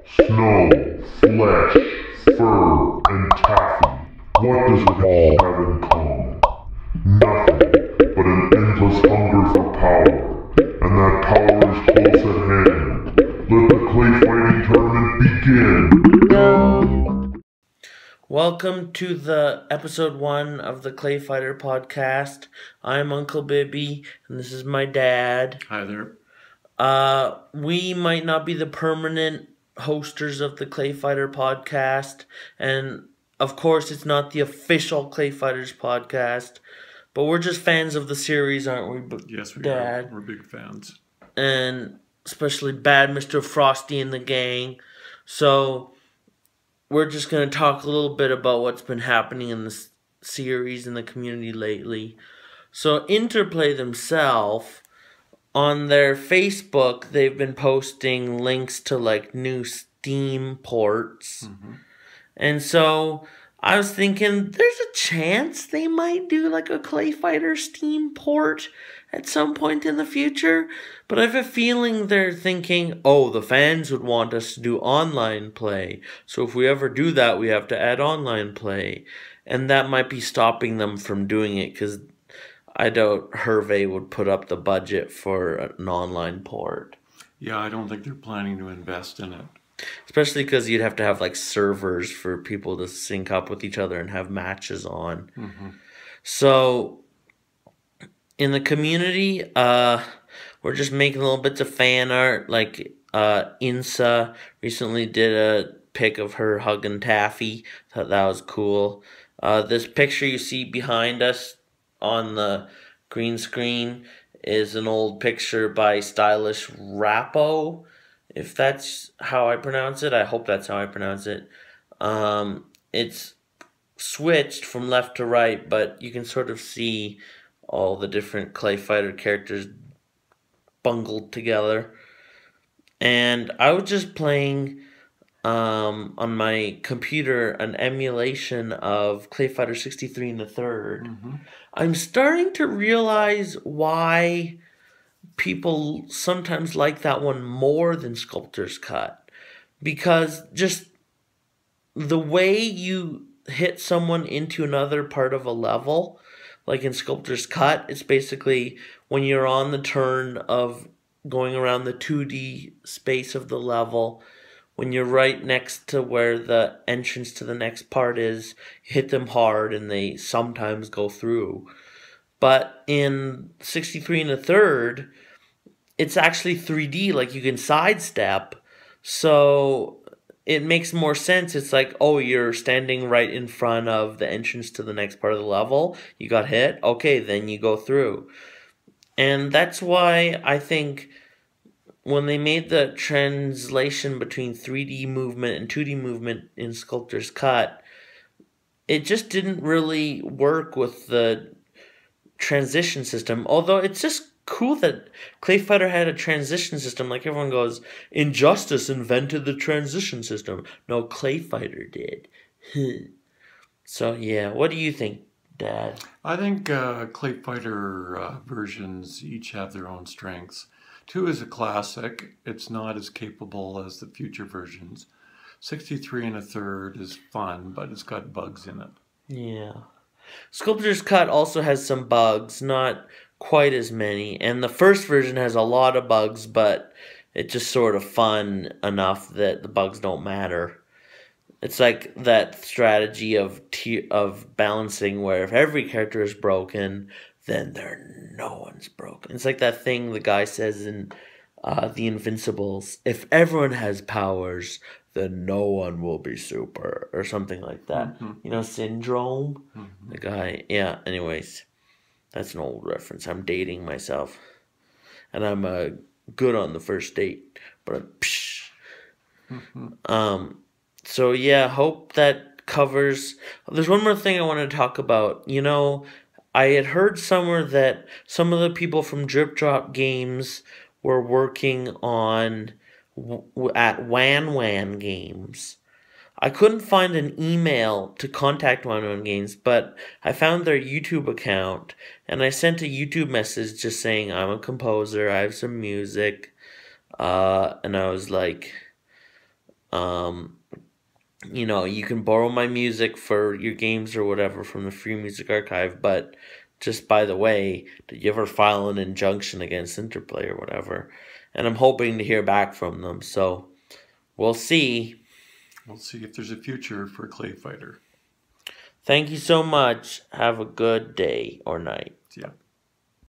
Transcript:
snow, flesh, fur, and taffy. What does it all have in common? Nothing but an endless hunger for power. And that power is close at hand. Let the clay fighting tournament begin! Welcome to the episode 1 of the Clay Fighter podcast. I'm Uncle Bibby, and this is my dad. Hi there. We might not be the permanent hosters of the Clay Fighter podcast, and of course it's not the official Clay Fighters podcast, but we're just fans of the series, aren't we, Yes, we Dad? are. We're big fans. And especially Bad Mr. Frosty and the gang. So we're just going to talk a little bit about what's been happening in this series in the community lately. So Interplay themselves, on their Facebook, they've been posting links to like new Steam ports. And so I was thinking there's a chance they might do like a Clay Fighter Steam port at some point in the future. But I have a feeling they're thinking, oh, the fans would want us to do online play. So if we ever do that, we have to add online play. And that might be stopping them from doing it because I doubt Hervé would put up the budget for an online port. Yeah, I don't think they're planning to invest in it. Especially because you'd have to have like servers for people to sync up with each other and have matches on. So in the community, we're just making little bits of fan art. Like Insa recently did a pic of her hugging Taffy. Thought that was cool. This picture you see behind us on the green screen is an old picture by Stylish Rappo. If that's how I pronounce it, I hope that's how I pronounce it. It's switched from left to right, but you can sort of see all the different Clay Fighter characters bungled together. And I was just playing on my computer an emulation of Clay Fighter 63 in the third. I'm starting to realize why people sometimes like that one more than Sculptor's Cut, because just the way you hit someone into another part of a level, like in Sculptor's Cut, it's basically when you're on the turn of going around the 2D space of the level, when you're right next to where the entrance to the next part is, you hit them hard and they sometimes go through. But in 63 and a third, it's actually 3D, like you can sidestep, so it makes more sense. It's like, oh, you're standing right in front of the entrance to the next part of the level, you got hit, okay, then you go through. And that's why I think when they made the translation between 3D movement and 2D movement in Sculptor's Cut, it just didn't really work with the transition system, although it's just cool that Clay Fighter had a transition system. Like everyone goes, Injustice invented the transition system. No, Clay Fighter did. So yeah, what do you think, Dad? I think Clay Fighter versions each have their own strengths. 2 is a classic. It's not as capable as the future versions. 63 and a third is fun, but it's got bugs in it. Yeah. Sculptor's Cut also has some bugs, not quite as many. And the first version has a lot of bugs, but it's just sort of fun enough that the bugs don't matter. It's like that strategy of balancing where if every character is broken, then no one's broken. It's like that thing the guy says in The Invincibles, if everyone has powers, then no one will be super, or something like that. You know, Syndrome? The guy, yeah, anyways. That's an old reference. I'm dating myself. And I'm good on the first date. But psh. So yeah, hope that covers. There's one more thing I want to talk about. You know, I had heard somewhere that some of the people from Drip Drop Games were working on at Wan Games. I couldn't find an email to contact Wan Games, but I found their YouTube account, and I sent a YouTube message just saying, I'm a composer, I have some music, and I was like, You know, you can borrow my music for your games or whatever from the Free Music Archive, but just by the way, did you ever file an injunction against Interplay or whatever? And I'm hoping to hear back from them, so we'll see. We'll see if there's a future for Clayfighter. Thank you so much. Have a good day or night. Yeah.